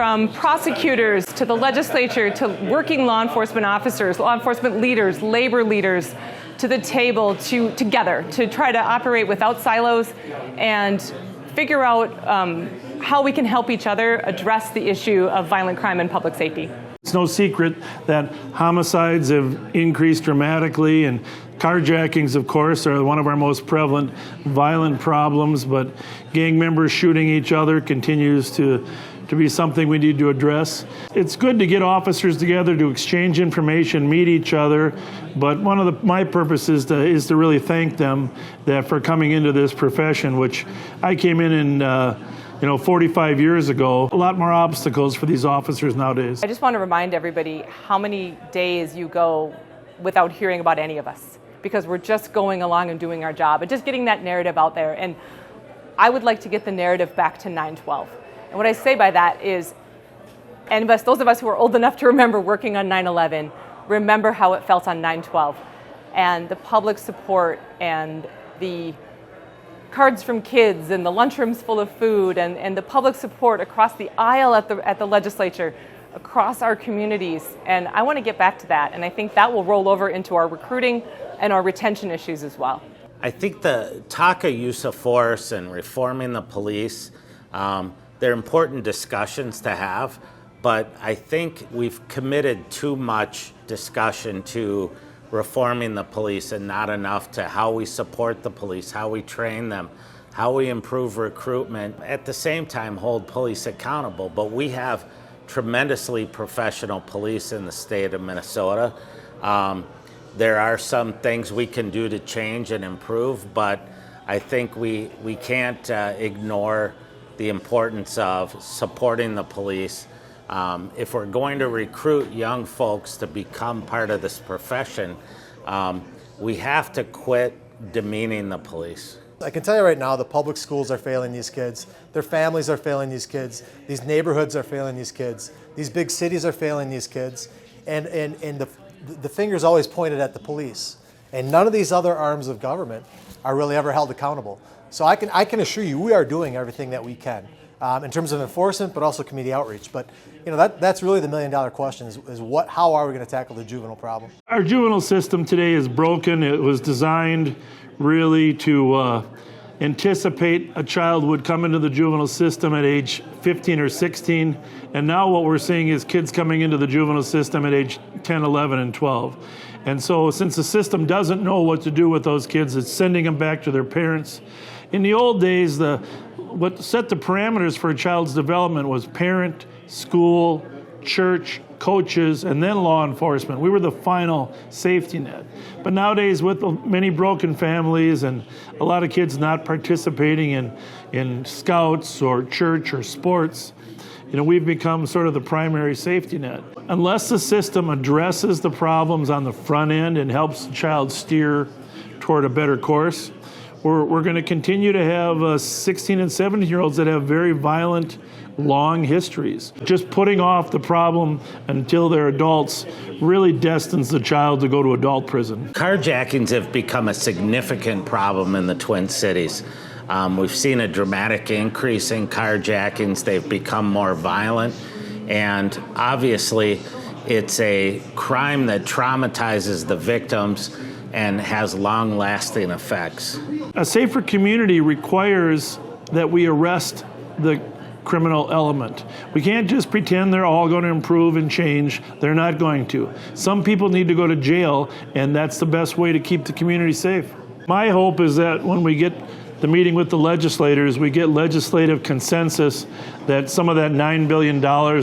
from prosecutors to the legislature to working law enforcement officers, law enforcement leaders, labor leaders, to the table together to try to operate without silos and figure out how we can help each other address the issue of violent crime and public safety. It's no secret that homicides have increased dramatically, and carjackings, of course, are one of our most prevalent violent problems, but gang members shooting each other continues to be something we need to address. It's good to get officers together to exchange information, meet each other, but one of my purposes is to really thank them for coming into this profession, which I came in 45 years ago. A lot more obstacles for these officers nowadays. I just want to remind everybody how many days you go without hearing about any of us, because we're just going along and doing our job and just getting that narrative out there. And I would like to get the narrative back to 9/12. And what I say by that is, those of us who are old enough to remember working on 9/11, remember how it felt on 9/12. And the public support and the cards from kids and the lunchrooms full of food and the public support across the aisle at the legislature, across our communities. And I want to get back to that. And I think that will roll over into our recruiting and our retention issues as well. I think the talk of use of force and reforming the police, they're important discussions to have, but I think we've committed too much discussion to reforming the police and not enough to how we support the police, how we train them, how we improve recruitment, at the same time hold police accountable. But we have tremendously professional police in the state of Minnesota. There are some things we can do to change and improve, but I think we can't ignore the importance of supporting the police. If we're going to recruit young folks to become part of this profession, we have to quit demeaning the police. I can tell you right now, the public schools are failing these kids. Their families are failing these kids. These neighborhoods are failing these kids. These big cities are failing these kids. And the finger's always pointed at the police. And none of these other arms of government are really ever held accountable. So I can assure you we are doing everything that we can in terms of enforcement, but also community outreach. But that's really the million-dollar question: is how are we going to tackle the juvenile problem? Our juvenile system today is broken. It was designed really to anticipate a child would come into the juvenile system at age 15 or 16, and now what we're seeing is kids coming into the juvenile system at age 10, 11, and 12. And so since the system doesn't know what to do with those kids, it's sending them back to their parents. In the old days, what set the parameters for a child's development was parent, school, church, coaches, and then law enforcement. We were the final safety net. But nowadays, with many broken families and a lot of kids not participating in scouts or church or sports, we've become sort of the primary safety net. Unless the system addresses the problems on the front end and helps the child steer toward a better course, we're going to continue to have 16 and 17-year-olds that have very violent, long histories. Just putting off the problem until they're adults really destines the child to go to adult prison. Carjackings have become a significant problem in the Twin Cities. We've seen a dramatic increase in carjackings. They've become more violent, and obviously it's a crime that traumatizes the victims and has long-lasting effects. A safer community requires that we arrest the criminal element. We can't just pretend they're all going to improve and change. They're not going to. Some people need to go to jail, and that's the best way to keep the community safe. My hope is that when we get the meeting with the legislators, we get legislative consensus that some of that $9 billion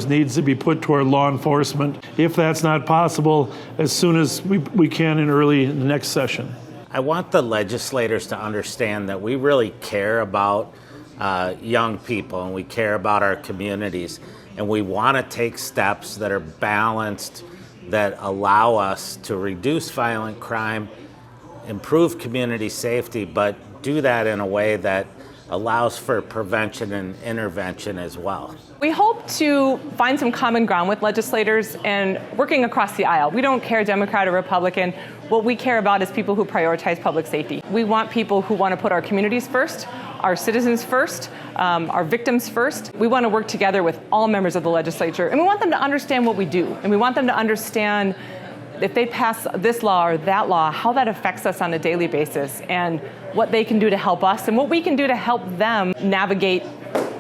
needs to be put toward law enforcement. If that's not possible, as soon as we can in the next session. I want the legislators to understand that we really care about young people, and we care about our communities, and we want to take steps that are balanced, that allow us to reduce violent crime, improve community safety, but do that in a way that allows for prevention and intervention as well. We hope to find some common ground with legislators and working across the aisle. We don't care Democrat or Republican. What we care about is people who prioritize public safety. We want people who want to put our communities first, our citizens first, our victims first. We want to work together with all members of the legislature, and we want them to understand what we do, and we want them to understand if they pass this law or that law, how that affects us on a daily basis, and what they can do to help us, and what we can do to help them navigate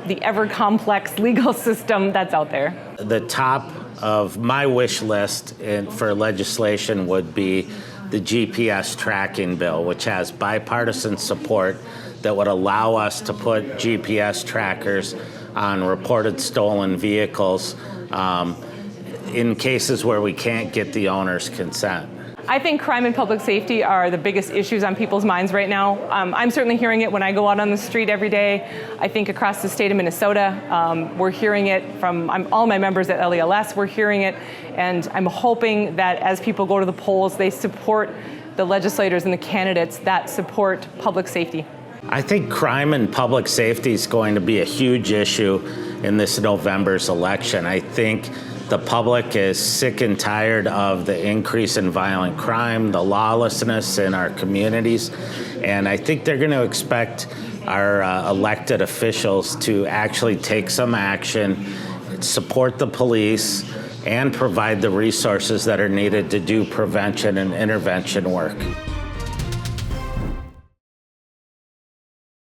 the ever-complex legal system that's out there. The top of my wish list for legislation would be the GPS tracking bill, which has bipartisan support that would allow us to put GPS trackers on reported stolen vehicles in cases where we can't get the owner's consent. I think crime and public safety are the biggest issues on people's minds right now. I'm certainly hearing it when I go out on the street every day. I think across the state of Minnesota, we're hearing it from all my members at LELS, we're hearing it, and I'm hoping that as people go to the polls, they support the legislators and the candidates that support public safety. I think crime and public safety is going to be a huge issue in this November's election. I think the public is sick and tired of the increase in violent crime, the lawlessness in our communities, and I think they're going to expect our elected officials to actually take some action, support the police, and provide the resources that are needed to do prevention and intervention work.